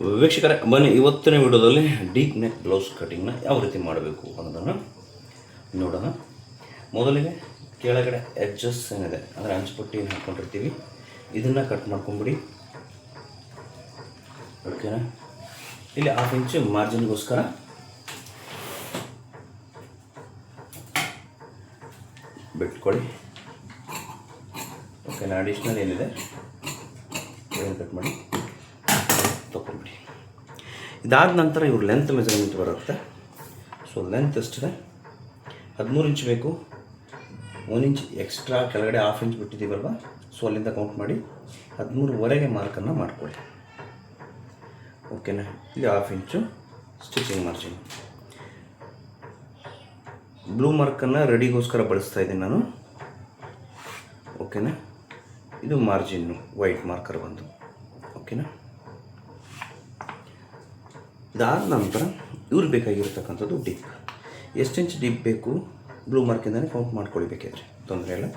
ವೀಕ್ಷಕರೇ ಬನ್ನಿ, ಇವತ್ತಿನ ವಿಡಿಯೋದಲ್ಲಿ ಡೀಪ್ ನೆಕ್ ಬ್ಲೌಸ್ ಕಟಿಂಗ್ನ ಯಾವ ರೀತಿ ಮಾಡಬೇಕು ಅನ್ನೋದನ್ನು ನೋಡೋಣ. ಮೊದಲಿಗೆ ಕೆಳಗಡೆ ಎಡ್ಜಸ್ ಏನಿದೆ ಅಂದರೆ ಅಂಚುಪಟ್ಟಿ ಹಾಕ್ಕೊಂಡಿರ್ತೀವಿ, ಇದನ್ನು ಕಟ್ ಮಾಡ್ಕೊಂಬಿಡಿ. ಓಕೆನಾ? ಇಲ್ಲಿ 1/2 ಇಂಚು ಮಾರ್ಜಿನ್ಗೋಸ್ಕರ ಬಿಟ್ಕೊಳ್ಳಿ. ಓಕೆನಾ? ಅಡಿಷ್ನಲ್ ಏನಿದೆ ಇದನ್ನು ಕಟ್ ಮಾಡಿ ತೊಗೊಂಡ್ಬಿಡಿ. ಇದಾದ ನಂತರ ಇವ್ರ ಲೆಂತ್ ಮೆಜರ್ಮೆಂಟ್ ಬರುತ್ತೆ. ಸೊ ಲೆಂತ್ ಎಷ್ಟಿದೆ? 13 ಇಂಚ್ ಬೇಕು. 1 ಇಂಚ್ ಎಕ್ಸ್ಟ್ರಾ ಕೆಳಗಡೆ 1/2 ಇಂಚ್ ಬಿಟ್ಟಿದ್ದೀವಲ್ವ, ಸೊ ಅಲ್ಲಿಂದ ಕೌಂಟ್ ಮಾಡಿ 13ವರೆಗೆ ಮಾರ್ಕನ್ನು ಮಾಡ್ಕೊಳ್ಳಿ. ಓಕೆನಾ? ಇಲ್ಲಿ 1/2 ಇಂಚು ಸ್ಟಿಚಿಂಗ್ ಮಾರ್ಜಿನ್. ಬ್ಲೂ ಮಾರ್ಕನ್ನು ರೆಡಿಗೋಸ್ಕರ ಬಳಸ್ತಾ ಇದ್ದೀನಿ ನಾನು. ಓಕೆನಾ? ಇದು ಮಾರ್ಜಿನ್ನು ವೈಟ್ ಮಾರ್ಕರ್ ಬಂದು. ಓಕೆನಾ? ಇದಾದ ನಂತರ ಇವ್ರು ಬೇಕಾಗಿರ್ತಕ್ಕಂಥದ್ದು ಡೀಪ್. ಎಷ್ಟು ಇಂಚ್ ಡೀಪ್ ಬೇಕು ಬ್ಲೂ ಮಾರ್ಕಿಂದನೇ ಕೌಂಟ್ ಮಾಡ್ಕೊಳ್ಬೇಕಾದ್ರೆ ತೊಂದರೆ ಇಲ್ಲ.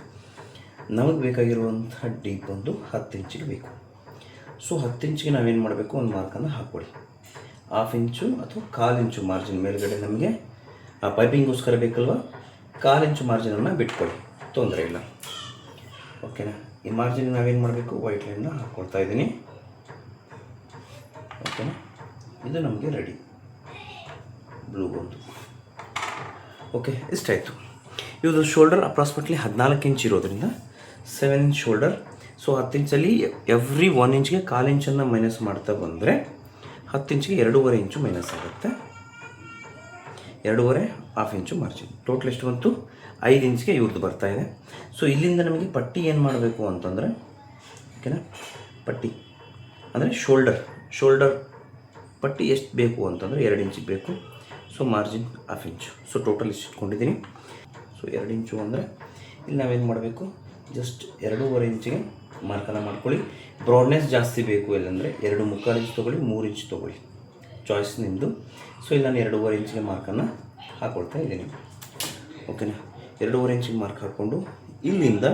ನಮಗೆ ಬೇಕಾಗಿರುವಂಥ ಡೀಪ್ ಒಂದು 10 ಇಂಚಿಗೆ ಬೇಕು. ಸೊ 10 ಇಂಚಿಗೆ ನಾವೇನು ಮಾಡಬೇಕು, ಒಂದು ಮಾರ್ಕನ್ನು ಹಾಕ್ಕೊಳ್ಳಿ. 1/2 ಇಂಚು ಅಥವಾ 1/4 ಇಂಚು ಮಾರ್ಜಿನ್ ಮೇಲ್ಗಡೆ ನಮಗೆ ಆ ಪೈಪಿಂಗೋಸ್ಕರ ಬೇಕಲ್ವ, 1/4 ಇಂಚು ಮಾರ್ಜಿನನ್ನು ಬಿಟ್ಕೊಳ್ಳಿ, ತೊಂದರೆ ಇಲ್ಲ. ಓಕೆನಾ? ಈ ಮಾರ್ಜಿನ್ ನಾವೇನು ಮಾಡಬೇಕು, ವೈಟ್ ಲೈನ್ನ ಹಾಕ್ಕೊಳ್ತಾ ಇದ್ದೀನಿ. ಓಕೆನಾ? ಇದು ನಮಗೆ ರೆಡಿ ಬ್ಲೂ ಒಂದು. ಓಕೆ, ಇಷ್ಟಾಯಿತು. ಇದು ಶೋಲ್ಡರ್ ಅಪ್ರಾಕ್ಸಿಮೇಟ್ಲಿ 14 ಇಂಚ್ ಇರೋದ್ರಿಂದ 7 ಇಂಚ್ ಶೋಲ್ಡರ್. ಸೊ 10 ಇಂಚಲ್ಲಿ ಎವ್ರಿ 1 ಇಂಚ್ಗೆ 1/4 ಇಂಚನ್ನು ಮೈನಸ್ ಮಾಡ್ತಾ ಬಂದರೆ 10 ಇಂಚಿಗೆ 2.5 ಇಂಚು ಮೈನಸ್ ಆಗುತ್ತೆ. 2.5 1/2 ಇಂಚು ಮಾರ್ಜಿನ್. ಟೋಟಲ್ ಎಷ್ಟು ಬಂತು? 5 ಇಂಚ್ಗೆ ಇವ್ರದ್ದು ಬರ್ತಾಯಿದೆ. ಸೊ ಇಲ್ಲಿಂದ ನಮಗೆ ಪಟ್ಟಿ ಏನು ಮಾಡಬೇಕು ಅಂತಂದರೆ, ಓಕೆನಾ, ಪಟ್ಟಿ ಅಂದರೆ ಶೋಲ್ಡರ್ ಪಟ್ಟಿ ಎಷ್ಟು ಬೇಕು ಅಂತಂದರೆ 2 ಇಂಚಿಗೆ ಬೇಕು. ಸೊ ಮಾರ್ಜಿನ್ 1/2 ಇಂಚು. ಸೊ ಟೋಟಲ್ ಇಷ್ಟು ಇಟ್ಕೊಂಡಿದ್ದೀನಿ. ಸೊ 2 ಇಂಚು ಅಂದರೆ ಇಲ್ಲಿ ನಾವೇನು ಮಾಡಬೇಕು, ಜಸ್ಟ್ 2.5 ಇಂಚಿಗೆ ಮಾರ್ಕನ್ನು ಮಾಡ್ಕೊಳ್ಳಿ. ಬ್ರಾಡ್ನೆಸ್ ಜಾಸ್ತಿ ಬೇಕು ಇಲ್ಲಾಂದರೆ 2.75 ಇಂಚ್ ತೊಗೊಳ್ಳಿ, 3 ಇಂಚ್ ತೊಗೊಳ್ಳಿ, ಚಾಯ್ಸ್ ನಿಮ್ಮದು. ಸೊ ಇಲ್ಲಿ ನಾನು 2.5 ಇಂಚಿಗೆ ಮಾರ್ಕನ್ನು ಹಾಕ್ಕೊಳ್ತಾ ಇದ್ದೀನಿ. ಓಕೆನಾ? 2.5 ಇಂಚಿಗೆ ಮಾರ್ಕ್ ಹಾಕ್ಕೊಂಡು ಇಲ್ಲಿಂದ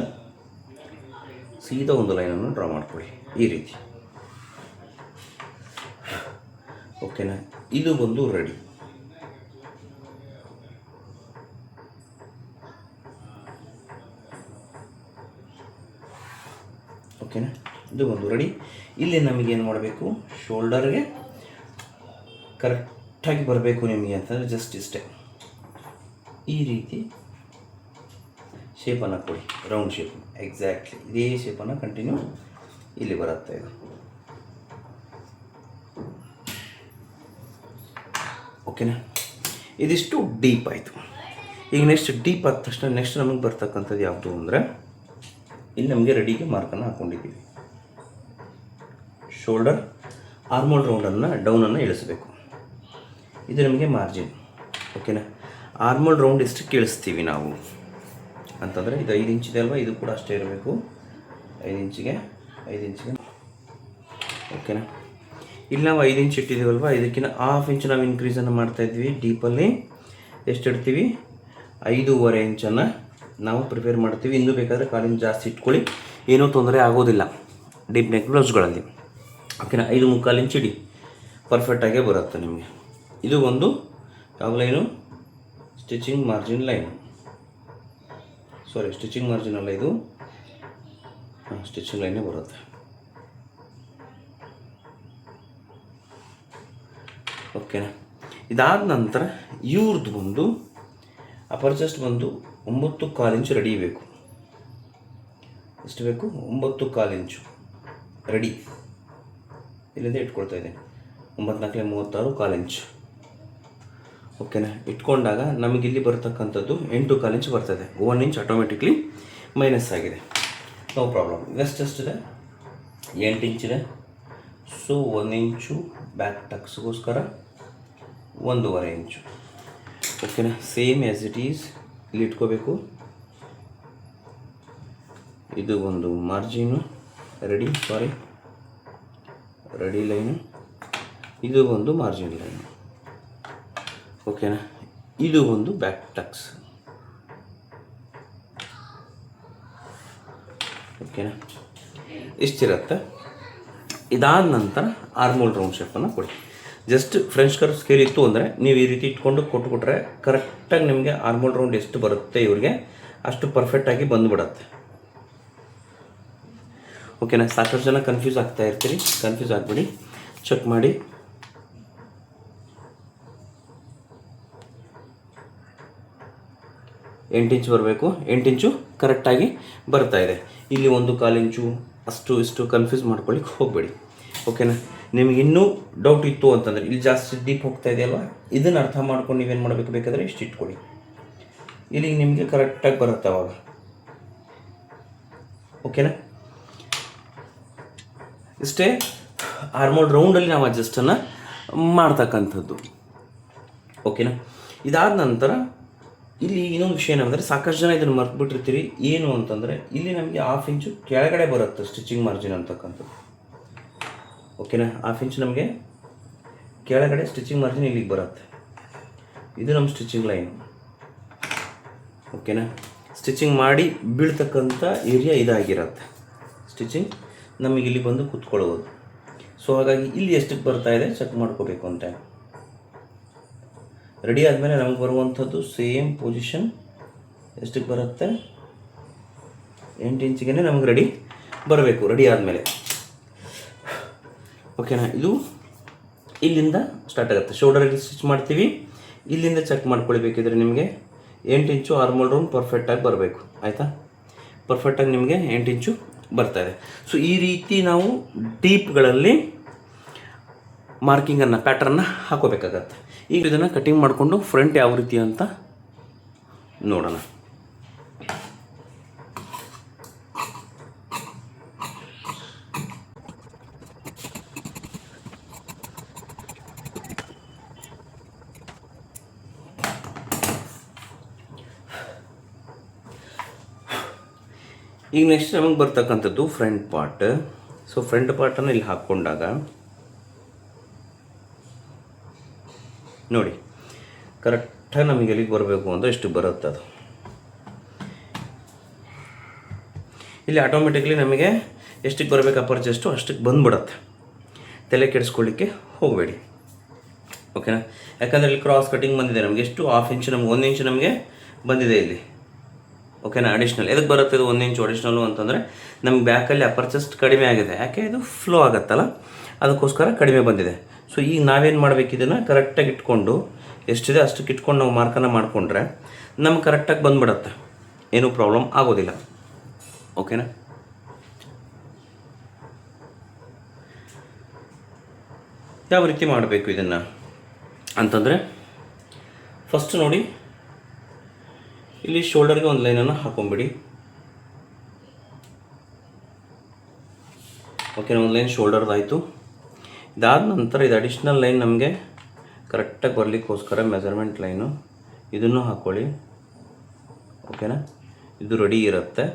ಸೀದಾ ಒಂದು ಲೈನನ್ನು ಡ್ರಾ ಮಾಡ್ಕೊಳ್ಳಿ ಈ ರೀತಿ. ಓಕೆನಾ? ಇದು ಒಂದು ರೆಡಿ. ಓಕೆನಾ? ಇದು ಒಂದು ರೆಡಿ. ಇಲ್ಲಿ ನಮಗೇನು ಮಾಡಬೇಕು, ಶೋಲ್ಡರ್ಗೆ ಕರೆಕ್ಟಾಗಿ ಬರಬೇಕು ನಿಮಗೆ ಅಂತಂದರೆ ಜಸ್ಟ್ ಇಷ್ಟೇ ಈ ರೀತಿ ಶೇಪನ್ನು ಕೊಡಿ, ರೌಂಡ್ ಶೇಪ್. ಎಕ್ಸಾಕ್ಟ್ಲಿ ಇದೇ ಶೇಪನ್ನು ಕಂಟಿನ್ಯೂ ಇಲ್ಲಿ ಬರುತ್ತೆ ಇದು. ಓಕೆನಾ? ಇದಿಷ್ಟು ಡೀಪ್ ಆಯಿತು. ಈಗ ನೆಕ್ಸ್ಟ್ ಡೀಪ್ ಆದ ತಕ್ಷಣ ನೆಕ್ಸ್ಟ್ ನಮಗೆ ಬರ್ತಕ್ಕಂಥದ್ದು ಯಾವುದು ಅಂದರೆ, ಇಲ್ಲಿ ನಮಗೆ ರೆಡಿಗೆ ಮಾರ್ಕನ್ನು ಹಾಕ್ಕೊಂಡಿದ್ದೀವಿ. Shoulder armhole ರೌಂಡನ್ನು ಡೌನನ್ನು ಇಳಿಸಬೇಕು. ಇದು ನಮಗೆ ಮಾರ್ಜಿನ್. ಓಕೆನಾ? ಆರ್ಮೋಲ್ ರೌಂಡ್ ಎಷ್ಟು ಇಳಿಸ್ತೀವಿ ನಾವು ಅಂತಂದರೆ, ಇದು 5 ಇಂಚಿದೆ ಅಲ್ವಾ, ಇದು ಕೂಡ ಅಷ್ಟೇ ಇರಬೇಕು. 5 ಇಂಚಿಗೆ ಓಕೆನಾ? ಇಲ್ಲಿ ನಾವು 5 ಇಂಚ್ ಇಟ್ಟಿದ್ದೀವಲ್ವ, ಇದಕ್ಕಿಂತ 1/2 ಇಂಚ್ ನಾವು ಇನ್ಕ್ರೀಸನ್ನು ಮಾಡ್ತಾಯಿದ್ವಿ. ಡೀಪಲ್ಲಿ ಎಷ್ಟು ಇಡ್ತೀವಿ, 5.5 ಇಂಚನ್ನು ನಾವು ಪ್ರಿಪೇರ್ ಮಾಡ್ತೀವಿ. ಇನ್ನೂ ಬೇಕಾದರೆ 1/4 ಇಂಚ್ ಜಾಸ್ತಿ ಇಟ್ಕೊಳ್ಳಿ, ಏನೂ ತೊಂದರೆ ಆಗೋದಿಲ್ಲ ಡೀಪ್ ನೆಕ್ ಬ್ಲೌಸ್ಗಳಲ್ಲಿ. ಓಕೆನಾ? 5.75 ಇಂಚ್ ಇಡಿ, ಪರ್ಫೆಕ್ಟಾಗೇ ಬರುತ್ತೆ ನಿಮಗೆ. ಇದು ಒಂದು ಯಾವ line, stitching margin line. Stitching margin ಅಲ್ಲ ಇದು, ಸ್ಟಿಚಿಂಗ್ ಲೈನೇ ಬರುತ್ತೆ. ಓಕೆನಾ? ಇದಾದ ನಂತರ ಇವ್ರದ್ದು ಒಂದು ಅಪರ್ ಚೆಸ್ಟ್ ಬಂದು 9.25 ಇಂಚು ರೆಡಿ ಬೇಕು. ಎಷ್ಟು ಬೇಕು? 9.25 ಇಂಚು ರೆಡಿ. ಇಲ್ಲಿಂದ ಇಟ್ಕೊಳ್ತಾ ಇದ್ದೇನೆ. 9×4 36, 1/4 ಇಂಚು. ಓಕೆನಾ? ಇಟ್ಕೊಂಡಾಗ ನಮಗಿಲ್ಲಿ ಬರ್ತಕ್ಕಂಥದ್ದು 8.25 ಇಂಚ್ ಬರ್ತದೆ. 1 ಇಂಚ್ ಆಟೋಮೆಟಿಕ್ಲಿ ಮೈನಸ್ ಆಗಿದೆ. No problem. ಎಷ್ಟಿದೆ? 8 ಇಂಚಿದೆ. ಸೊ 1 ಇಂಚು ಬ್ಯಾಕ್ ಟಕ್ಸ್ಗೋಸ್ಕರ 1.5 ಇಂಚು. ಓಕೆನಾ? ಸೇಮ್ ಆ್ಯಸ್ ಇಟ್ ಈಸ್ ಇಲ್ಲಿ ಇಟ್ಕೋಬೇಕು. ಇದು ಒಂದು ಮಾರ್ಜಿನು ರೆಡಿ ಲೈನು. ಇದು ಒಂದು ಮಾರ್ಜಿನ್ ಲೈನು. ಓಕೆನಾ? ಇದು ಒಂದು ಬ್ಯಾಕ್ ಟಕ್ಸ್. ಓಕೆನಾ? ಇಷ್ಟಿರುತ್ತೆ. ಇದಾದ ನಂತರ ಆರ್ಮೋಲ್ ರೌಂಡ್ ಶೇಪನ್ನು ಕೊಡಿ. ಜಸ್ಟ್ ಫ್ರೆಂಚ್ ಕರ್ವ್ ಸ್ಕೇಲ್ ಇತ್ತು ಅಂದರೆ ನೀವು ಈ ರೀತಿ ಇಟ್ಕೊಂಡು ಕೊಟ್ಬಿಟ್ರೆ ಕರೆಕ್ಟಾಗಿ ನಿಮಗೆ ಆರ್ಮೋಲ್ ರೌಂಡ್ ಎಷ್ಟು ಬರುತ್ತೆ ಇವ್ರಿಗೆ ಅಷ್ಟು ಪರ್ಫೆಕ್ಟಾಗಿ ಬಂದುಬಿಡತ್ತೆ. ಓಕೆನಾ? ಸಾಕಷ್ಟು ಜನ ಕನ್ಫ್ಯೂಸ್ ಆಗ್ತಾ ಇರ್ತೀರಿ, ಕನ್ಫ್ಯೂಸ್ ಆಗಿಬಿಡಿ. ಚೆಕ್ ಮಾಡಿ. ಎಂಟು ಇಂಚು ಬರಬೇಕು, 8 ಇಂಚು ಕರೆಕ್ಟಾಗಿ ಬರ್ತಾ ಇದೆ. ಇಲ್ಲಿ 1/4 ಇಂಚು ಅಷ್ಟು ಇಷ್ಟು ಕನ್ಫ್ಯೂಸ್ ಮಾಡ್ಕೊಳ್ಳಿಕ್ಕೆ ಹೋಗಬೇಡಿ. ಓಕೆನಾ? ನಿಮ್ಗೆ ಇನ್ನೂ ಡೌಟ್ ಇತ್ತು ಅಂತಂದರೆ ಇಲ್ಲಿ ಜಾಸ್ತಿ ಡೀಪ್ ಹೋಗ್ತಾ ಇದೆಯಲ್ವ, ಇದನ್ನು ಅರ್ಥ ಮಾಡ್ಕೊಂಡು ನೀವೇನು ಮಾಡಬೇಕು, ಬೇಕಾದರೆ ಇಷ್ಟು ಇಟ್ಕೊಳ್ಳಿ. ಇಲ್ಲಿಗೆ ನಿಮಗೆ ಕರೆಕ್ಟಾಗಿ ಬರುತ್ತೆ ಅವಾಗ. ಓಕೆನಾ? ಇಷ್ಟೇ ಆರ್ಮೋಲ್ ರೌಂಡಲ್ಲಿ ನಾವು ಅಡ್ಜಸ್ಟನ್ನು ಮಾಡ್ತಕ್ಕಂಥದ್ದು. ಓಕೆನಾ? ಇದಾದ ನಂತರ ಇಲ್ಲಿ ಇನ್ನೊಂದು ವಿಷಯ ಏನಂದರೆ ಸಾಕಷ್ಟು ಜನ ಇದನ್ನು ಮರ್ತ್ಬಿಟ್ಟಿರ್ತೀರಿ. ಏನು ಅಂತಂದರೆ ಇಲ್ಲಿ ನಮಗೆ 1/2 ಇಂಚು ಕೆಳಗಡೆ ಬರುತ್ತೆ ಸ್ಟಿಚಿಂಗ್ ಮಾರ್ಜಿನ್ ಅಂತಕ್ಕಂಥದ್ದು. ಓಕೆನಾ? 1/2 ಇಂಚು ನಮಗೆ ಕೆಳಗಡೆ ಸ್ಟಿಚಿಂಗ್ ಮಾರ್ಜಿನ್ ಇಲ್ಲಿಗೆ ಬರುತ್ತೆ. ಇದು ನಮ್ಮ ಸ್ಟಿಚಿಂಗ್ ಲೈನು. ಓಕೆನಾ? ಸ್ಟಿಚಿಂಗ್ ಮಾಡಿ ಬೀಳ್ತಕ್ಕಂಥ ಏರಿಯಾ ಇದಾಗಿರುತ್ತೆ. ಸ್ಟಿಚಿಂಗ್ ನಮಗೆ ಇಲ್ಲಿ ಬಂದು ಕೂತ್ಕೊಳ್ಳೋದು. ಸೊ ಹಾಗಾಗಿ ಇಲ್ಲಿ ಎಷ್ಟಕ್ಕೆ ಬರ್ತಾ ಇದೆ ಚೆಕ್ ಮಾಡ್ಕೋಬೇಕು ಅಂತ. ರೆಡಿ ಆದಮೇಲೆ ನಮಗೆ ಬರುವಂಥದ್ದು ಸೇಮ್ ಪೊಸಿಷನ್ ಎಷ್ಟಕ್ಕೆ ಬರುತ್ತೆ, 8 ಇಂಚಿಗೆ ನಮಗೆ ರೆಡಿ ಬರಬೇಕು. ರೆಡಿ ಆದಮೇಲೆ ಓಕೆನಾ? ಇದು ಇಲ್ಲಿಂದ ಸ್ಟಾರ್ಟ್ ಆಗುತ್ತೆ. ಶೋಲ್ಡರಲ್ಲಿ ಸ್ಟಿಚ್ ಮಾಡ್ತೀವಿ, ಇಲ್ಲಿಂದ ಚೆಕ್ ಮಾಡ್ಕೊಳ್ಬೇಕಿದ್ರೆ ನಿಮಗೆ 8 ಇಂಚು ಆರ್ಮೋಲ್ ರೌಂಡ್ ಪರ್ಫೆಕ್ಟಾಗಿ ಬರಬೇಕು. ಆಯಿತಾ? ಪರ್ಫೆಕ್ಟಾಗಿ ನಿಮಗೆ 8 ಇಂಚು ಬರ್ತಾಯಿದೆ. ಸೊ ಈ ರೀತಿ ನಾವು ಡೀಪ್ಗಳಲ್ಲಿ ಮಾರ್ಕಿಂಗನ್ನು ಪ್ಯಾಟ್ರನ್ನ ಹಾಕೋಬೇಕಾಗತ್ತೆ. ಈಗ ಇದನ್ನು ಕಟಿಂಗ್ ಮಾಡಿಕೊಂಡು ಫ್ರಂಟ್ ಯಾವ ರೀತಿ ಅಂತ ನೋಡೋಣ. ಈಗ ನೆಕ್ಸ್ಟ್ ನಮಗೆ ಬರ್ತಕ್ಕಂಥದ್ದು ಫ್ರಂಟ್ ಪಾರ್ಟ್. ಸೊ ಫ್ರಂಟ್ ಪಾರ್ಟನ್ನು ಇಲ್ಲಿ ಹಾಕ್ಕೊಂಡಾಗ ನೋಡಿ ಕರೆಕ್ಟಾಗಿ ನಮಗೆ ಎಲ್ಲಿಗೆ ಬರಬೇಕು ಅಂದರೆ ಎಷ್ಟು ಬರುತ್ತೆ ಅದು. ಇಲ್ಲಿ ಆಟೋಮೆಟಿಕ್ಲಿ ನಮಗೆ ಎಷ್ಟಕ್ಕೆ ಬರಬೇಕು ಅಪ್ಪರ್ ಚೆಸ್ಟು ಅಷ್ಟಕ್ಕೆ ಬಂದುಬಿಡತ್ತೆ. ತಲೆ ಕೆಡಿಸ್ಕೊಳ್ಳಿಕ್ಕೆ ಹೋಗಬೇಡಿ. ಓಕೆನಾ? ಯಾಕಂದರೆ ಇಲ್ಲಿ ಕ್ರಾಸ್ ಕಟಿಂಗ್ ಬಂದಿದೆ ನಮಗೆ. ಎಷ್ಟು 1/2 ಇಂಚು ನಮಗೆ 1 ಇಂಚು ನಮಗೆ ಬಂದಿದೆ ಇಲ್ಲಿ. ಓಕೆನಾ? ಅಡಿಷ್ನಲ್ ಎದಕ್ಕೆ ಬರುತ್ತೆ ಇದು 1 ಇಂಚು ಅಡಿಷ್ನಲ್ಲು ಅಂತಂದರೆ ನಮಗೆ ಬ್ಯಾಕಲ್ಲಿ ಅಪ್ಪರ್ ಚೆಸ್ಟ್ ಕಡಿಮೆ ಆಗಿದೆ. ಯಾಕೆ ಇದು ಫ್ಲೋ ಆಗುತ್ತಲ್ಲ, ಅದಕ್ಕೋಸ್ಕರ ಕಡಿಮೆ ಬಂದಿದೆ. ಸೊ ಈಗ ನಾವೇನು ಮಾಡಬೇಕು, ಇದನ್ನು ಕರೆಕ್ಟಾಗಿ ಇಟ್ಕೊಂಡು ಎಷ್ಟಿದೆ ಅಷ್ಟಕ್ಕೆ ಇಟ್ಕೊಂಡು ನಾವು ಮಾರ್ಕನ್ನು ಮಾಡಿಕೊಂಡ್ರೆ ನಮ್ಗೆ ಕರೆಕ್ಟಾಗಿ ಬಂದುಬಿಡತ್ತೆ, ಏನೂ ಪ್ರಾಬ್ಲಮ್ ಆಗೋದಿಲ್ಲ. ಓಕೆನಾ? ಯಾವ ರೀತಿ ಮಾಡಬೇಕು ಇದನ್ನು ಅಂತಂದರೆ ಫಸ್ಟ್ ನೋಡಿ, ಇಲ್ಲಿ ಶೋಲ್ಡರ್ಗೆ ಒಂದು ಲೈನನ್ನು ಹಾಕೊಂಬಿಡಿ. ಓಕೆನಾ? ಒಂದು ಲೈನ್ ಶೋಲ್ಡರ್ದಾಯಿತು. ಇದಾದ ನಂತರ ಇದು ಅಡಿಷ್ನಲ್ ಲೈನ್ ನಮಗೆ ಕರೆಕ್ಟಾಗಿ ಬರಲಿಕ್ಕೋಸ್ಕರ ಮೆಜರ್ಮೆಂಟ್ ಲೈನು ಇದನ್ನು ಹಾಕ್ಕೊಳ್ಳಿ. ಓಕೆನಾ? ಇದು ರೆಡಿ ಇರುತ್ತೆ.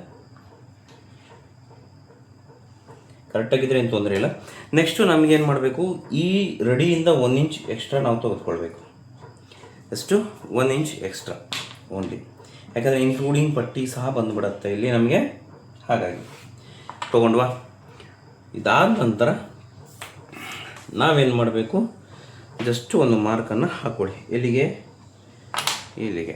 ಕರೆಕ್ಟಾಗಿದ್ದರೆ ಏನು ತೊಂದರೆ ಇಲ್ಲ. ನೆಕ್ಸ್ಟು ನಮಗೇನು ಮಾಡಬೇಕು, ಈ ರೆಡಿಯಿಂದ 1 ಇಂಚ್ ಎಕ್ಸ್ಟ್ರಾ ನಾವು ತೆಗೆದುಕೊಳ್ಬೇಕು. ಎಷ್ಟು? 1 ಇಂಚ್ ಎಕ್ಸ್ಟ್ರಾ ಓನ್ಲಿ. ಯಾಕಂದರೆ ಇನ್ಕ್ಲೂಡಿಂಗ್ ಪಟ್ಟಿ ಸಹ ಬಂದುಬಿಡುತ್ತೆ ಇಲ್ಲಿ ನಮಗೆ. ಹಾಗಾಗಿ ತೊಗೊಂಡ್ವಾ? ಇದಾದ ನಂತರ ನಾವೇನು ಮಾಡಬೇಕು, ಜಸ್ಟ್ ಒಂದು ಮಾರ್ಕನ್ನು ಹಾಕ್ಕೊಳ್ಳಿ. ಎಲ್ಲಿಗೆ? ಇಲ್ಲಿಗೆ.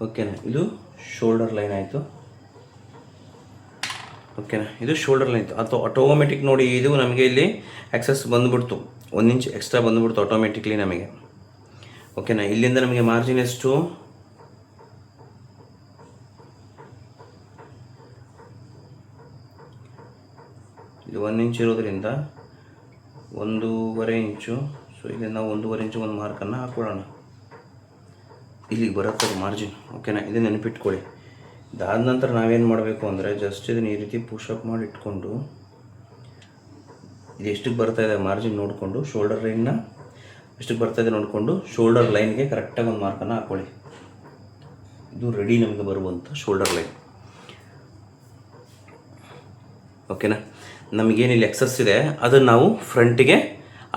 ಓಕೆನಾ? ಇದು ಶೋಲ್ಡರ್ ಲೈನ್ ಆಯಿತು. ಓಕೆನಾ? ಇದು ಶೋಲ್ಡರ್ ಲೈನ್ ಆಯಿತು. ಅಥವಾ ಆಟೋಮೆಟಿಕ್ ನೋಡಿ, ಇದು ನಮಗೆ ಇಲ್ಲಿ ಎಕ್ಸಸ್ ಬಂದುಬಿಡ್ತು, 1 ಇಂಚ್ ಎಕ್ಸ್ಟ್ರಾ ಬಂದುಬಿಡ್ತು ಆಟೋಮೆಟಿಕ್ಲಿ ನಮಗೆ. ಓಕೆನಾ? ಇಲ್ಲಿಂದ ನಮಗೆ ಮಾರ್ಜಿನ್ ಎಷ್ಟು? ಇಲ್ಲಿ 1 ಇಂಚ್ ಇರೋದ್ರಿಂದ 1.5 ಇಂಚು. ಸೊ ಇಲ್ಲಿಂದ 1.5 ಇಂಚು ಒಂದು ಮಾರ್ಕನ್ನು ಹಾಕ್ಕೊಳ್ಳೋಣ. ಇಲ್ಲಿಗೆ ಬರುತ್ತೆ ಮಾರ್ಜಿನ್. ಓಕೆನಾ? ಇದನ್ನು ನೆನಪಿಟ್ಕೊಳ್ಳಿ. ಇದಾದ ನಂತರ ನಾವೇನು ಮಾಡಬೇಕು ಅಂದರೆ ಜಸ್ಟ್ ಇದನ್ನು ಈ ರೀತಿ ಪುಷಪ್ ಮಾಡಿ ಇಟ್ಕೊಂಡು ಇದು ಎಷ್ಟಕ್ಕೆ ಬರ್ತಾಯಿದೆ ಮಾರ್ಜಿನ್ ನೋಡಿಕೊಂಡು, ಶೋಲ್ಡರ್ ಲೈನ್ನ ಎಷ್ಟಕ್ಕೆ ಬರ್ತಾಯಿದೆ ನೋಡಿಕೊಂಡು ಶೋಲ್ಡರ್ ಲೈನ್ಗೆ ಕರೆಕ್ಟಾಗಿ ಒಂದು ಮಾರ್ಕನ್ನು ಹಾಕ್ಕೊಳ್ಳಿ. ಇದು ರೆಡಿ ನಮಗೆ ಬರುವಂಥ ಶೋಲ್ಡರ್ ಲೈನ್. ಓಕೆನಾ? ನಮಗೇನಿಲ್ಲಿ ಎಕ್ಸಸ್ ಇದೆ ಅದನ್ನು ನಾವು ಫ್ರಂಟಿಗೆ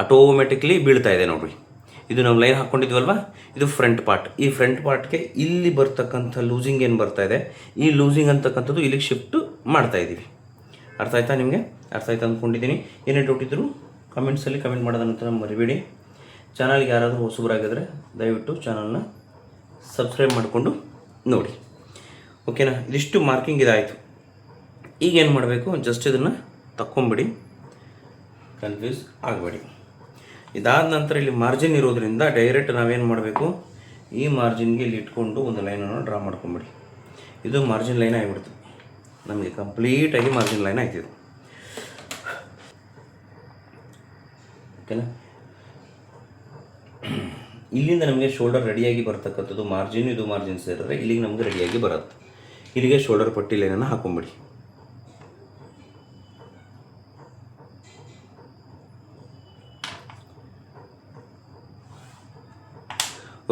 ಆಟೋಮೆಟಿಕ್ಲಿ ಬೀಳ್ತಾ ಇದೆ ನೋಡಿರಿ. ಇದು ನಾವು ಲೈನ್ ಹಾಕ್ಕೊಂಡಿದ್ವಲ್ವ, ಇದು ಫ್ರಂಟ್ ಪಾರ್ಟ್. ಈ ಫ್ರಂಟ್ ಪಾರ್ಟ್ಗೆ ಇಲ್ಲಿ ಬರ್ತಕ್ಕಂಥ ಲೂಸಿಂಗ್ ಏನು ಬರ್ತಾ ಇದೆ, ಈ ಲೂಸಿಂಗ್ ಅಂತಕ್ಕಂಥದ್ದು ಇಲ್ಲಿಗೆ ಶಿಫ್ಟು ಮಾಡ್ತಾ ಇದ್ದೀವಿ. ಅರ್ಥ ಆಯ್ತಾ ನಿಮಗೆ? ಅರ್ಥ ಆಯ್ತಾ ಅಂದ್ಕೊಂಡಿದ್ದೀನಿ. ಏನೇ ಡೌಟ್ ಇದ್ದರೂ ಕಮೆಂಟ್ಸಲ್ಲಿ ಕಮೆಂಟ್ ಮಾಡೋದ ನಂತರ ಮರಿಬೇಡಿ. ಚಾನಲ್ಗೆ ಯಾರಾದರೂ ಹೊಸಬರಾಗಿದ್ದರೆ ದಯವಿಟ್ಟು ಚಾನಲ್ನ ಸಬ್ಸ್ಕ್ರೈಬ್ ಮಾಡಿಕೊಂಡು ನೋಡಿ. ಓಕೆನಾ? ಇದಿಷ್ಟು ಮಾರ್ಕಿಂಗ್ ಇದಾಯಿತು. ಈಗೇನು ಮಾಡಬೇಕು, ಜಸ್ಟ್ ಇದನ್ನು ತಕ್ಕೊಂಬಿಡಿ, ಕನ್ಫ್ಯೂಸ್ ಆಗಬೇಡಿ. ಇದಾದ ನಂತರ ಇಲ್ಲಿ ಮಾರ್ಜಿನ್ ಇರೋದ್ರಿಂದ ಡೈರೆಕ್ಟ್ ನಾವೇನು ಮಾಡಬೇಕು, ಈ ಮಾರ್ಜಿನ್ಗೆ ಇಲ್ಲಿ ಇಟ್ಕೊಂಡು ಒಂದು ಲೈನನ್ನು ಡ್ರಾ ಮಾಡ್ಕೊಂಬಿಡಿ. ಇದು ಮಾರ್ಜಿನ್ ಲೈನ್ ಆಗಿಬಿಡ್ತು, ನಮಗೆ ಕಂಪ್ಲೀಟಾಗಿ ಮಾರ್ಜಿನ್ ಲೈನ್ ಆಯ್ತಿದೆ. ಓಕೆನಾ? ಇಲ್ಲಿಂದ ನಮಗೆ ಶೋಲ್ಡರ್ ರೆಡಿಯಾಗಿ ಬರ್ತಕ್ಕಂಥದ್ದು ಮಾರ್ಜಿನ್, ಇದು ಮಾರ್ಜಿನ್ ಸೇರಿದ್ರೆ ಇಲ್ಲಿಗೆ ನಮಗೆ ರೆಡಿಯಾಗಿ ಬರುತ್ತೆ. ಇಲ್ಲಿಗೆ ಶೋಲ್ಡರ್ ಪಟ್ಟಿ ಲೈನನ್ನು ಹಾಕೊಂಬಿಡಿ.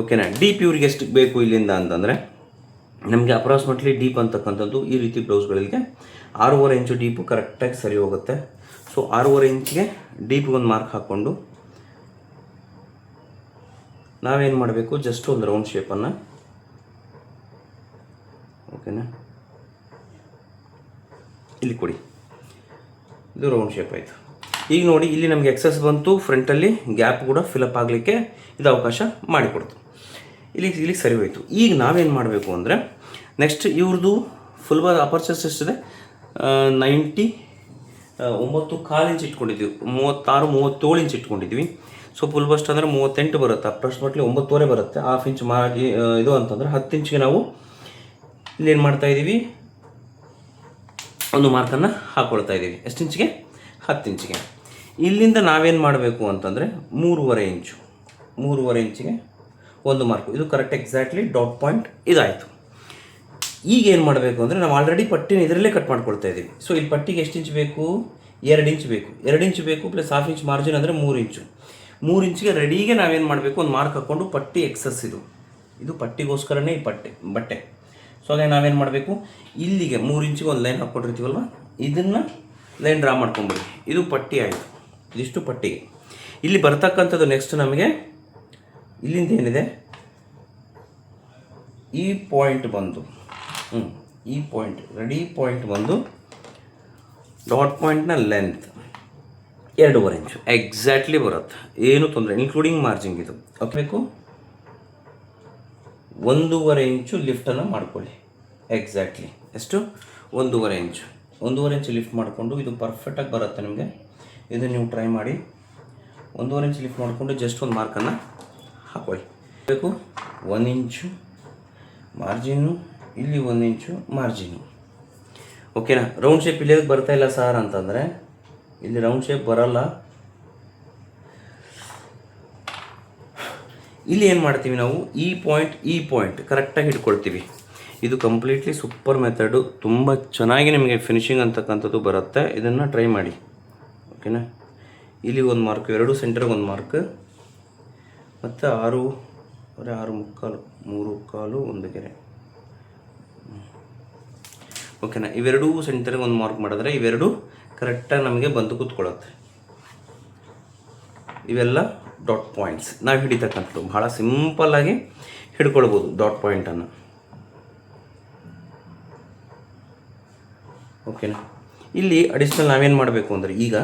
ಓಕೆನಾ? ಡೀಪ್ ಇವ್ರಿಗೆ ಎಷ್ಟು ಬೇಕು ಇಲ್ಲಿಂದ ಅಂತಂದರೆ, ನಮಗೆ ಅಪ್ರಾಕ್ಸಿಮೇಟ್ಲಿ ಡೀಪ್ ಅಂತಕ್ಕಂಥದ್ದು ಈ ರೀತಿ ಬ್ಲೌಸ್ಗಳಿಗೆ 6.5 ಇಂಚು ಡೀಪು ಕರೆಕ್ಟಾಗಿ ಸರಿ ಹೋಗುತ್ತೆ. ಸೊ 6.5 ಇಂಚಿಗೆ ಡೀಪ್ಗೆ ಒಂದು ಮಾರ್ಕ್ ಹಾಕ್ಕೊಂಡು ನಾವೇನು ಮಾಡಬೇಕು, ಜಸ್ಟ್ ಒಂದು ರೌಂಡ್ ಶೇಪನ್ನು, ಓಕೆನಾ, ಇಲ್ಲಿ ಕೊಡಿ. ಇದು ರೌಂಡ್ ಶೇಪ್ ಆಯಿತು. ಈಗ ನೋಡಿ, ಇಲ್ಲಿ ನಮಗೆ ಎಕ್ಸಸ್ ಬಂತು, ಫ್ರಂಟಲ್ಲಿ ಗ್ಯಾಪ್ ಕೂಡ ಫಿಲಪ್ ಆಗಲಿಕ್ಕೆ ಇದು ಅವಕಾಶ ಮಾಡಿಕೊಡ್ತು. ಇಲ್ಲಿಗೆ ಸರಿ ಹೋಯಿತು. ಈಗ ನಾವೇನು ಮಾಡಬೇಕು ಅಂದರೆ, ನೆಕ್ಸ್ಟ್ ಇವ್ರದ್ದು ಫುಲ್ ಬಾರ್ ಅಪರ್ಚರ್ಸ್ ಎಷ್ಟಿದೆ, 9.25 ಇಂಚ್ ಇಟ್ಕೊಂಡಿದ್ವಿ, 36-37 ಇಂಚ್ ಇಟ್ಕೊಂಡಿದ್ವಿ. ಸೊ ಫುಲ್ ಬಸ್ಟ್ ಅಂದರೆ 38 ಬರುತ್ತೆ, ಅಪ್ರಾಕ್ಸಿಮೇಟ್ಲಿ 9.25 ಬರುತ್ತೆ. ಹಾಫ್ ಇಂಚ್ ಮಾಡಿ ಇದು ಅಂತಂದರೆ 10 ಇಂಚಿಗೆ ನಾವು ಇಲ್ಲೇನು ಮಾಡ್ತಾಯಿದ್ದೀವಿ, ಒಂದು ಮಾರ್ಕನ್ನು ಹಾಕ್ಕೊಳ್ತಾ ಇದ್ದೀವಿ. ಎಷ್ಟು ಇಂಚಿಗೆ? 10 ಇಂಚಿಗೆ. ಇಲ್ಲಿಂದ ನಾವೇನು ಮಾಡಬೇಕು ಅಂತಂದರೆ 3.5 ಇಂಚಿಗೆ ಒಂದು ಮಾರ್ಕು. ಇದು ಕರೆಕ್ಟ್ ಎಕ್ಸಾಕ್ಟ್ಲಿ ಡಾಟ್ ಪಾಯಿಂಟ್ ಇದಾಯಿತು. ಈಗ ಏನು ಮಾಡಬೇಕು ಅಂದರೆ, ನಾವು ಆಲ್ರೆಡಿ ಪಟ್ಟಿನ ಇದರಲ್ಲೇ ಕಟ್ ಮಾಡ್ಕೊಳ್ತಾ ಇದ್ದೀವಿ. ಸೊ ಇಲ್ಲಿ ಪಟ್ಟಿಗೆ ಎಷ್ಟು ಇಂಚ್ ಬೇಕು, 2 ಇಂಚ್ ಬೇಕು. 2 ಇಂಚ್ ಬೇಕು ಪ್ಲಸ್ ಹಾಫ್ ಇಂಚ್ ಮಾರ್ಜಿನ್ ಅಂದರೆ 3 ಇಂಚು. 3 ಇಂಚಿಗೆ ರೆಡಿಗೆ ನಾವೇನು ಮಾಡಬೇಕು, ಒಂದು ಮಾರ್ಕ್ ಹಾಕ್ಕೊಂಡು ಪಟ್ಟಿ ಎಕ್ಸಸ್ ಇದು ಪಟ್ಟಿಗೋಸ್ಕರನೇ ಈ ಬಟ್ಟೆ. ಸೊ ಹಾಗೆ ನಾವೇನು ಮಾಡಬೇಕು, ಇಲ್ಲಿಗೆ 3 ಇಂಚಿಗೆ ಒಂದು ಲೈನ್ ಹಾಕ್ಕೊಂಡಿರ್ತೀವಲ್ವ, ಇದನ್ನು ಲೈನ್ ಡ್ರಾ ಮಾಡ್ಕೊಂಬಿಡಿ. ಇದು ಪಟ್ಟಿ ಆಯಿತು, ಇದಿಷ್ಟು ಪಟ್ಟಿಗೆ. ಇಲ್ಲಿ ಬರ್ತಕ್ಕಂಥದ್ದು ನೆಕ್ಸ್ಟ್ ನಮಗೆ ಇಲ್ಲಿಂದ ಏನಿದೆ, ಈ ಪಾಯಿಂಟ್ ಬಂದು ಈ ಪಾಯಿಂಟ್ ರೆಡಿ ಪಾಯಿಂಟ್ ಬಂದು ಡಾಟ್ ಪಾಯಿಂಟ್ನ ಲೆಂತ್ 2.5 ಇಂಚು ಎಕ್ಸಾಕ್ಟ್ಲಿ ಬರುತ್ತೆ, ಏನು ತೊಂದರೆ, ಇನ್ಕ್ಲೂಡಿಂಗ್ ಮಾರ್ಜಿಂಗ್. ಇದು ಬೇಕು 1.5 ಇಂಚು ಲಿಫ್ಟನ್ನು ಮಾಡ್ಕೊಳ್ಳಿ. ಎಕ್ಸಾಕ್ಟ್ಲಿ ಎಷ್ಟು? 1.5 ಇಂಚು. 1.5 ಇಂಚು ಲಿಫ್ಟ್ ಮಾಡಿಕೊಂಡು ಇದು ಪರ್ಫೆಕ್ಟಾಗಿ ಬರುತ್ತೆ ನಿಮಗೆ. ಇದು ನೀವು ಟ್ರೈ ಮಾಡಿ. 1.5 ಇಂಚು ಲಿಫ್ಟ್ ಮಾಡಿಕೊಂಡು ಜಸ್ಟ್ ಒಂದು ಮಾರ್ಕನ್ನು ಹಾಕೊಳ್ಳಿ. ಬೇಕು 1 ಇಂಚು ಮಾರ್ಜಿನ್ನು, ಇಲ್ಲಿ 1 ಇಂಚು ಮಾರ್ಜಿನ್ನು. ಓಕೆನಾ? ರೌಂಡ್ ಶೇಪ್ ಇಲ್ಲಿ ಬರ್ತಾ ಇಲ್ಲ ಸರ್ ಅಂತಂದರೆ, ಇಲ್ಲಿ ರೌಂಡ್ ಶೇಪ್ ಬರೋಲ್ಲ. ಇಲ್ಲಿ ಏನು ಮಾಡ್ತೀವಿ ನಾವು, ಈ ಪಾಯಿಂಟ್ ಕರೆಕ್ಟಾಗಿ ಇಟ್ಕೊಳ್ತೀವಿ. ಇದು ಕಂಪ್ಲೀಟ್ಲಿ ಸೂಪರ್ ಮೆಥಡು, ತುಂಬ ಚೆನ್ನಾಗಿ ನಿಮಗೆ ಫಿನಿಶಿಂಗ್ ಅಂತಕ್ಕಂಥದ್ದು ಬರುತ್ತೆ. ಇದನ್ನು ಟ್ರೈ ಮಾಡಿ. ಓಕೆನಾ? ಇಲ್ಲಿ ಒಂದು ಮಾರ್ಕ್, 2 ಸೆಂಟರ್ಗೆ ಒಂದು ಮಾರ್ಕ್, ಮತ್ತು 6.75 3.25 1 ಗೆರೆ. ಓಕೆನಾ? ಇವೆರಡೂ ಸೆಂಟರ್ಗೆ ಒಂದು ಮಾರ್ಕ್ ಮಾಡಿದ್ರೆ ಇವೆರಡು ಕರೆಕ್ಟಾಗಿ ನಮಗೆ ಬಂದು ಕೂತ್ಕೊಳ್ಳುತ್ತೆ. ಇವೆಲ್ಲ ಡಾಟ್ ಪಾಯಿಂಟ್ಸ್ ನಾವು ಹಿಡಿತಕ್ಕಂಥದ್ದು. ಭಾಳ ಸಿಂಪಲ್ಲಾಗಿ ಹಿಡ್ಕೊಳ್ಬೋದು ಡಾಟ್ ಪಾಯಿಂಟನ್ನು. ಓಕೆನಾ? ಇಲ್ಲಿ ಅಡಿಷ್ನಲ್ ನಾವೇನು ಮಾಡಬೇಕು ಅಂದರೆ, ಈಗ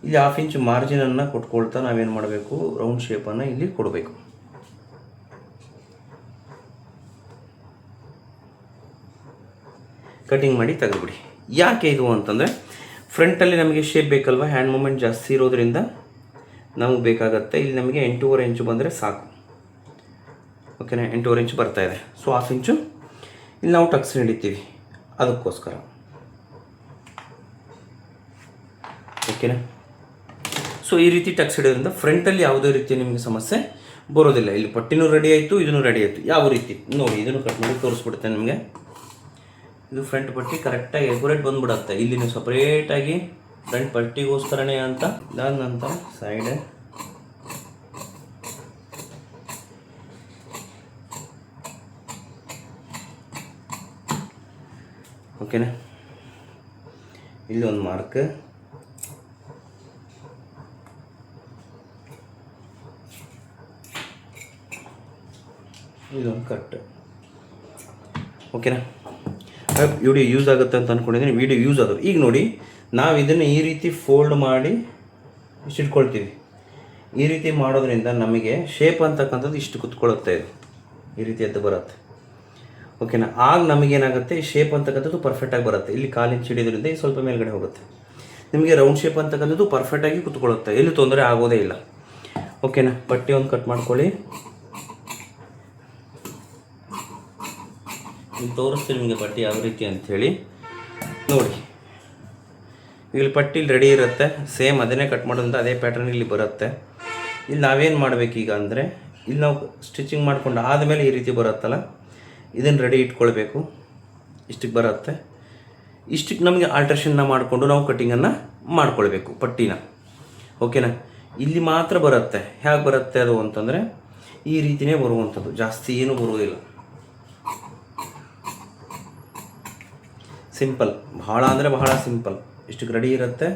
ಇಲ್ಲಿ ಹಾಫ್ ಇಂಚ್ ಮಾರ್ಜಿನನ್ನು ಕೊಟ್ಕೊಳ್ತಾ ನಾವೇನು ಮಾಡಬೇಕು, ರೌಂಡ್ ಶೇಪನ್ನು ಇಲ್ಲಿ ಕೊಡಬೇಕು. ಕಟಿಂಗ್ ಮಾಡಿ ತೆಗೆದುಬಿಡಿ. ಯಾಕೆ ಇದು ಅಂತಂದರೆ, ಫ್ರಂಟಲ್ಲಿ ನಮಗೆ ಶೇಪ್ ಬೇಕಲ್ವ, ಹ್ಯಾಂಡ್ ಮೂಮೆಂಟ್ ಜಾಸ್ತಿ ಇರೋದ್ರಿಂದ ನಮಗೆ ಬೇಕಾಗತ್ತೆ. ಇಲ್ಲಿ ನಮಗೆ 8.25 ಇಂಚು ಬಂದರೆ ಸಾಕು. ಓಕೆನಾ? 8.25 ಇಂಚು ಬರ್ತಾಯಿದೆ. ಸೊ ಹಾಫ್ ಇಂಚು ಇಲ್ಲಿ ನಾವು ಟಕ್ಸ್ ಹಿಡಿತೀವಿ, ಅದಕ್ಕೋಸ್ಕರ. ಓಕೆನಾ? ಸೊ ಈ ರೀತಿ ಟಕ್ಸ್ ಹಿಡಿಯೋದ್ರಿಂದ ಫ್ರಂಟಲ್ಲಿ ಯಾವುದೇ ರೀತಿ ನಿಮಗೆ ಸಮಸ್ಯೆ ಬರೋದಿಲ್ಲ. ಇಲ್ಲಿ ಪಟ್ಟಿನೂ ರೆಡಿ ಆಯಿತು, ಇದನ್ನು ರೆಡಿ ಆಯಿತು. ಯಾವ ರೀತಿ ನೋಡಿ, ಇದನ್ನು ಕಟ್ ಮಾಡಿ ತೋರಿಸ್ಬಿಡ್ತೇನೆ ನಿಮಗೆ. ಇದು ಫ್ರಂಟ್ ಪಟ್ಟಿ ಕರೆಕ್ಟಾಗಿ ಎಕ್ಯುರೇಟ್ ಬಂದುಬಿಡುತ್ತೆ. ಇಲ್ಲಿ ನೀವು ಸಪ್ರೇಟಾಗಿ ಫ್ರಂಟ್ ಪಟ್ಟಿಗೋಸ್ಕರನೇ ಅಂತ. ಇದಾದ ನಂತರ ಸೈಡ್ ಓಕೆನಾ? ಇಲ್ಲಿ ಒಂದು ಮಾರ್ಕ್, ಇದೊಂದು ಕಟ್. ಓಕೆನಾ? ವಿಡಿಯೋ ಯೂಸ್ ಆಗುತ್ತೆ ಅಂತ ಅಂದ್ಕೊಂಡಿದ್ದೀನಿ. ವಿಡಿಯೋ ಯೂಸ್ ಆದರೂ ಈಗ ನೋಡಿ, ನಾವು ಇದನ್ನು ಈ ರೀತಿ ಫೋಲ್ಡ್ ಮಾಡಿ ಇಷ್ಟಿಟ್ಕೊಳ್ತೀವಿ. ಈ ರೀತಿ ಮಾಡೋದ್ರಿಂದ ನಮಗೆ ಶೇಪ್ ಅಂತಕ್ಕಂಥದ್ದು ಇಷ್ಟು ಕುತ್ಕೊಳ್ಳುತ್ತೆ. ಇದು ಈ ರೀತಿ ಎದ್ದು ಬರುತ್ತೆ. ಓಕೆನಾ? ಆಗ ನಮಗೇನಾಗುತ್ತೆ, ಈ ಶೇಪ್ ಅಂತಕ್ಕಂಥದ್ದು ಪರ್ಫೆಕ್ಟಾಗಿ ಬರುತ್ತೆ. ಇಲ್ಲಿ ಕಾಲಿಂಚ್ ಹಿಡಿಯೋದ್ರಿಂದ ಈ ಸ್ವಲ್ಪ ಮೇಲ್ಗಡೆ ಹೋಗುತ್ತೆ. ನಿಮಗೆ ರೌಂಡ್ ಶೇಪ್ ಅಂತಕ್ಕಂಥದ್ದು ಪರ್ಫೆಕ್ಟಾಗಿ ಕುತ್ಕೊಳ್ಳುತ್ತೆ, ಎಲ್ಲಿ ತೊಂದರೆ ಆಗೋದೇ ಇಲ್ಲ. ಓಕೆನಾ? ಪಟ್ಟಿ ಒಂದು ಕಟ್ ಮಾಡ್ಕೊಳ್ಳಿ. ಇಲ್ಲಿ ತೋರಿಸ್ತೀನಿ ನಿಮಗೆ ಪಟ್ಟಿ ಯಾವ ರೀತಿ ಅಂಥೇಳಿ. ನೋಡಿ, ಇಲ್ಲಿ ಪಟ್ಟಿ ರೆಡಿ ಇರುತ್ತೆ. ಸೇಮ್ ಅದನ್ನೇ ಕಟ್ ಮಾಡೋದ್ರಿಂದ ಅದೇ ಪ್ಯಾಟರ್ನ್ ಇಲ್ಲಿ ಬರುತ್ತೆ. ಇಲ್ಲಿ ನಾವೇನು ಮಾಡಬೇಕೀಗ ಅಂದರೆ, ಇಲ್ಲಿ ನಾವು ಸ್ಟಿಚಿಂಗ್ ಮಾಡ್ಕೊಂಡು ಆದಮೇಲೆ ಈ ರೀತಿ ಬರುತ್ತಲ್ಲ, ಇದನ್ನು ರೆಡಿ ಇಟ್ಕೊಳ್ಬೇಕು. ಇಷ್ಟಕ್ಕೆ ಬರುತ್ತೆ. ಇಷ್ಟಕ್ಕೆ ನಮಗೆ ಆಲ್ಟ್ರೇಷನ್ನ ಮಾಡಿಕೊಂಡು ನಾವು ಕಟ್ಟಿಂಗನ್ನು ಮಾಡ್ಕೊಳ್ಬೇಕು ಪಟ್ಟಿನ. ಓಕೆನಾ? ಇಲ್ಲಿ ಮಾತ್ರ ಬರುತ್ತೆ. ಹೇಗೆ ಬರುತ್ತೆ ಅದು ಅಂತಂದರೆ, ಈ ರೀತಿಯೇ ಬರುವಂಥದ್ದು, ಜಾಸ್ತಿ ಏನೂ ಬರುವುದಿಲ್ಲ. ಸಿಂಪಲ್, ಬಹಳ ಅಂದರೆ ಬಹಳ ಸಿಂಪಲ್. ಇಷ್ಟಕ್ಕೆ ರೆಡಿ ಇರುತ್ತೆ.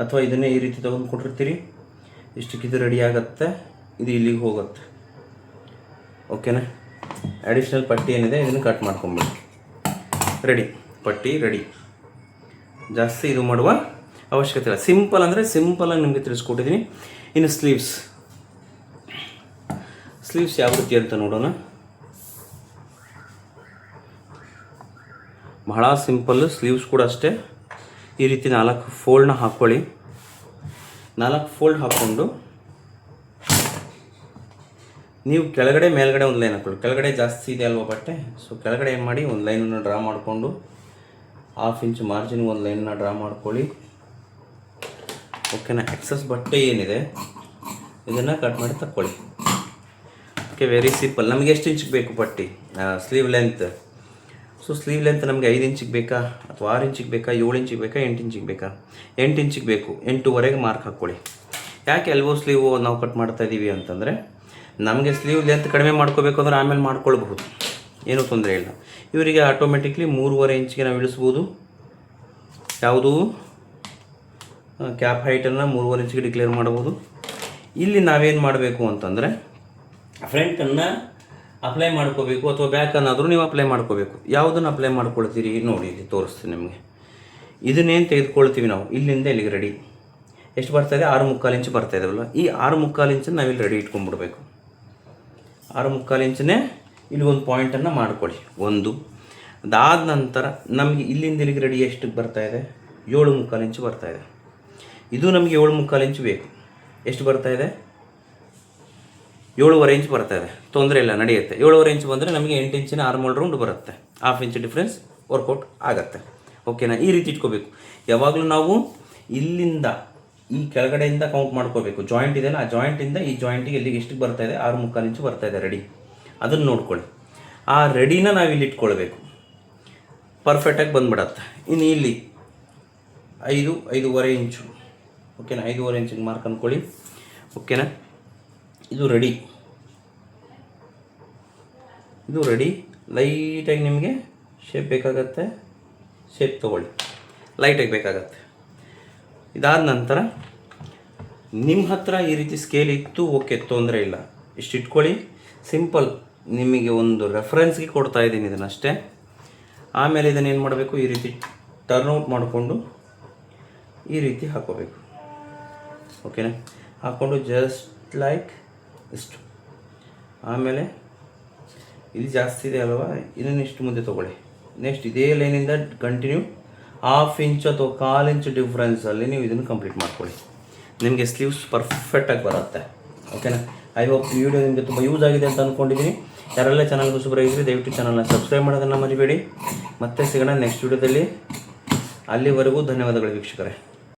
ಅಥವಾ ಇದನ್ನೇ ಈ ರೀತಿ ತೊಗೊಂಡು ಕೊಟ್ಟಿರ್ತೀರಿ, ಇಷ್ಟಕ್ಕೆ ಇದು ರೆಡಿ ಆಗುತ್ತೆ, ಇದು ಇಲ್ಲಿಗೆ ಹೋಗುತ್ತೆ. ಓಕೆನಾ? ಅಡಿಷ್ನಲ್ ಪಟ್ಟಿ ಏನಿದೆ ಇದನ್ನು ಕಟ್ ಮಾಡ್ಕೊಂಬಿಡಿ. ರೆಡಿ, ಪಟ್ಟಿ ರೆಡಿ. ಜಾಸ್ತಿ ಇದು ಮಾಡುವ ಅವಶ್ಯಕತೆ ಇಲ್ಲ. ಸಿಂಪಲ್ ಅಂದರೆ ಸಿಂಪಲಾಗಿ ನಿಮಗೆ ತಿಳಿಸ್ಕೊಟ್ಟಿದ್ದೀನಿ. ಇನ್ನು ಸ್ಲೀವ್ಸ್ ಯಾವ ರೀತಿ ಅಂತ ನೋಡೋಣ. ಬಹಳ ಸಿಂಪಲ್ಲು. ಸ್ಲೀವ್ಸ್ ಕೂಡ ಅಷ್ಟೇ. ಈ ರೀತಿ 4 ಫೋಲ್ಡ್ನ ಹಾಕ್ಕೊಳ್ಳಿ. 4 ಫೋಲ್ಡ್ ಹಾಕ್ಕೊಂಡು ನೀವು ಕೆಳಗಡೆ ಮೇಲ್ಗಡೆ ಒಂದು ಲೈನ್ ಹಾಕ್ಕೊಳ್ಳಿ. ಕೆಳಗಡೆ ಜಾಸ್ತಿ ಇದೆ ಅಲ್ವಾ ಬಟ್ಟೆ, ಸೊ ಕೆಳಗಡೆ ಏನು ಮಾಡಿ ಒಂದು ಲೈನನ್ನು ಡ್ರಾ ಮಾಡಿಕೊಂಡು 1/2 ಇಂಚ್ ಮಾರ್ಜಿನ್ಗೆ ಒಂದು ಲೈನನ್ನ ಡ್ರಾ ಮಾಡ್ಕೊಳ್ಳಿ. ಓಕೆನಾ? ಎಕ್ಸಸ್ ಬಟ್ಟೆ ಏನಿದೆ ಇದನ್ನು ಕಟ್ ಮಾಡಿ ತಕ್ಕೊಳ್ಳಿ. Okay, very simple. ನಮಗೆ ಎಷ್ಟು ಇಂಚಿಗೆ ಬೇಕು ಪಟ್ಟಿ? Sleeve length. So sleeve length ನಮಗೆ 5 ಇಂಚಿಗೆ ಬೇಕಾ, ಅಥವಾ 6 ಇಂಚಿಗೆ ಬೇಕಾ, 7 ಇಂಚಿಗೆ ಬೇಕಾ, 8 ಇಂಚಿಗೆ ಬೇಕಾ? 8 ಇಂಚಿಗೆ ಬೇಕು. 8ವರೆಗೆ ಮಾರ್ಕ್ ಹಾಕ್ಕೊಳ್ಳಿ. ಯಾಕೆ ಎಲ್ಬೋ ಸ್ಲೀವು ನಾವು ಕಟ್ ಮಾಡ್ತಾ ಇದ್ದೀವಿ ಅಂತಂದರೆ, ನಮಗೆ ಸ್ಲೀವ್ ಲೆಂತ್ ಕಡಿಮೆ ಮಾಡ್ಕೋಬೇಕು ಅಂದರೆ ಆಮೇಲೆ ಮಾಡ್ಕೊಳ್ಬಹುದು, ಏನೂ ತೊಂದರೆ ಇಲ್ಲ. ಇವರಿಗೆ ಆಟೋಮೆಟಿಕ್ಲಿ 3.5 ಇಂಚಿಗೆ ನಾವು ಇಳಿಸ್ಬೋದು. ಯಾವುದು ಕ್ಯಾಪ್ ಹೈಟನ್ನು 3.5 ಇಂಚಿಗೆ ಡಿಕ್ಲೇರ್ ಮಾಡ್ಬೋದು. ಇಲ್ಲಿ ನಾವೇನು ಮಾಡಬೇಕು ಅಂತಂದರೆ, ಫ್ರಂಟನ್ನು ಅಪ್ಲೈ ಮಾಡ್ಕೋಬೇಕು, ಅಥವಾ ಬ್ಯಾಕನ್ನಾದರೂ ನೀವು ಅಪ್ಲೈ ಮಾಡ್ಕೋಬೇಕು. ಯಾವುದನ್ನು ಅಪ್ಲೈ ಮಾಡ್ಕೊಳ್ತೀರಿ ನೋಡಿ, ಇಲ್ಲಿ ತೋರಿಸ್ತೀನಿ ನಿಮಗೆ. ಇದನ್ನೇನು ತೆಗೆದುಕೊಳ್ತೀವಿ ನಾವು, ಇಲ್ಲಿಂದ ಇಲ್ಲಿಗೆ ರೆಡಿ ಎಷ್ಟು ಬರ್ತಾಯಿದೆ? 6.75 ಇಂಚ್ ಬರ್ತಾಯಿದ್ದಾವಲ್ಲ, ಈ 6.75 ಇಂಚನ್ನು ನಾವಿಲ್ಲಿ ರೆಡಿ ಇಟ್ಕೊಂಡ್ಬಿಡ್ಬೇಕು. 6.75 ಇಂಚನ್ನೇ ಇಲ್ಲಿ ಒಂದು ಪಾಯಿಂಟನ್ನು ಮಾಡ್ಕೊಳ್ಳಿ. ಒಂದು ಅದಾದ ನಂತರ ನಮಗೆ ಇಲ್ಲಿಂದ ಇಲ್ಲಿಗೆ ರೆಡಿ ಎಷ್ಟಕ್ಕೆ ಬರ್ತಾಯಿದೆ? 7.75 ಇಂಚ್ ಬರ್ತಾಯಿದೆ. ಇದು ನಮಗೆ 7.75 ಇಂಚ್ ಬೇಕು. ಎಷ್ಟು ಬರ್ತಾಯಿದೆ? 7.5 ಇಂಚ್ ಬರ್ತಾಯಿದೆ. ತೊಂದರೆ ಇಲ್ಲ, ನಡೆಯುತ್ತೆ. 7.5 ಇಂಚ್ ಬಂದರೆ ನಮಗೆ 8 ಇಂಚಿನ ಆರ್ಮೋಲ್ ರೌಂಡ್ ಬರುತ್ತೆ. 1/2 ಇಂಚ್ ಡಿಫ್ರೆನ್ಸ್ ವರ್ಕೌಟ್ ಆಗುತ್ತೆ. ಓಕೆನಾ? ಈ ರೀತಿ ಇಟ್ಕೋಬೇಕು. ಯಾವಾಗಲೂ ನಾವು ಇಲ್ಲಿಂದ ಈ ಕೆಳಗಡೆಯಿಂದ ಕೌಂಟ್ ಮಾಡ್ಕೋಬೇಕು. ಜಾಯಿಂಟ್ ಇದೆಯಲ್ಲ, ಆ ಜಾಯಿಂಟಿಂದ ಈ ಜಾಯಿಂಟಿಗೆ ಇಲ್ಲಿಗೆ ಎಷ್ಟಕ್ಕೆ ಬರ್ತಾಯಿದೆ? 6.75 ಇಂಚ್ ಬರ್ತಾಯಿದೆ ರೆಡಿ. ಅದನ್ನು ನೋಡ್ಕೊಳ್ಳಿ. ಆ ರೆಡಿನ ನಾವು ಇಲ್ಲಿ ಇಟ್ಕೊಳ್ಬೇಕು. ಪರ್ಫೆಕ್ಟಾಗಿ ಬಂದುಬಿಡತ್ತೆ. ಇನ್ನು ಇಲ್ಲಿ 5.5 ಇಂಚು. ಓಕೆನಾ? 5.5 ಇಂಚಿಗೆ ಮಾರ್ಕ್ ಅಂದ್ಕೊಳ್ಳಿ. ಓಕೆನಾ? ಇದು ರೆಡಿ. ಇದು ರೆಡಿ. ಲೈಟಾಗಿ ನಿಮಗೆ ಶೇಪ್ ಬೇಕಾಗತ್ತೆ, ಶೇಪ್ ತೊಗೊಳ್ಳಿ. ಲೈಟಾಗಿ ಬೇಕಾಗತ್ತೆ. ಇದಾದ ನಂತರ ನಿಮ್ಮ ಹತ್ರ ಈ ರೀತಿ ಸ್ಕೇಲ್ ಇತ್ತು, ಓಕೆ, ತೊಂದರೆ ಇಲ್ಲ, ಇಷ್ಟು ಇಟ್ಕೊಳ್ಳಿ. ಸಿಂಪಲ್, ನಿಮಗೆ ಒಂದು ರೆಫರೆನ್ಸ್ಗೆ ಕೊಡ್ತಾ ಇದ್ದೀನಿ ಇದನ್ನಷ್ಟೇ. ಆಮೇಲೆ ಇದನ್ನೇನು ಮಾಡಬೇಕು, ಈ ರೀತಿ ಟರ್ನ್ಔಟ್ ಮಾಡಿಕೊಂಡು ಈ ರೀತಿ ಹಾಕೋಬೇಕು. ಓಕೆನಾ? ಹಾಕ್ಕೊಂಡು ಜಸ್ಟ್ ಲೈಕ್ ಇಷ್ಟು. ಆಮೇಲೆ ಇಲ್ಲಿ ಜಾಸ್ತಿ ಇದೆ ಅಲ್ವಾ, ಇದನ್ನು ಇಷ್ಟು ಮುಂದೆ ತೊಗೊಳ್ಳಿ. ನೆಕ್ಸ್ಟ್ ಇದೇ ಲೈನಿಂದ ಕಂಟಿನ್ಯೂ 1/2 ಇಂಚ್ ಅಥವಾ 1/4 ಇಂಚ್ ಡಿಫ್ರೆನ್ಸಲ್ಲಿ ನೀವು ಇದನ್ನು ಕಂಪ್ಲೀಟ್ ಮಾಡ್ಕೊಳ್ಳಿ. ನಿಮಗೆ ಸ್ಲೀವ್ಸ್ ಪರ್ಫೆಕ್ಟಾಗಿ ಬರುತ್ತೆ. ಓಕೆನಾ? ಐ ಹೋಪ್ ಈ ವಿಡಿಯೋ ನಿಮಗೆ ತುಂಬ ಯೂಸ್ ಆಗಿದೆ ಅಂತ ಅಂದ್ಕೊಂಡಿದ್ದೀನಿ. ಯಾರೆಲ್ಲ ಚಾನಲ್ಗೆ ಹೊಸಬರಾಗಿದ್ದರೆ ದಯವಿಟ್ಟು ಚಾನಲ್ನ ಸಬ್ಸ್ಕ್ರೈಬ್ ಮಾಡೋದನ್ನು ಮರಿಬೇಡಿ. ಮತ್ತೆ ಸಿಗೋಣ ನೆಕ್ಸ್ಟ್ ವಿಡಿಯೋದಲ್ಲಿ. ಅಲ್ಲಿವರೆಗೂ ಧನ್ಯವಾದಗಳು ವೀಕ್ಷಕರೇ.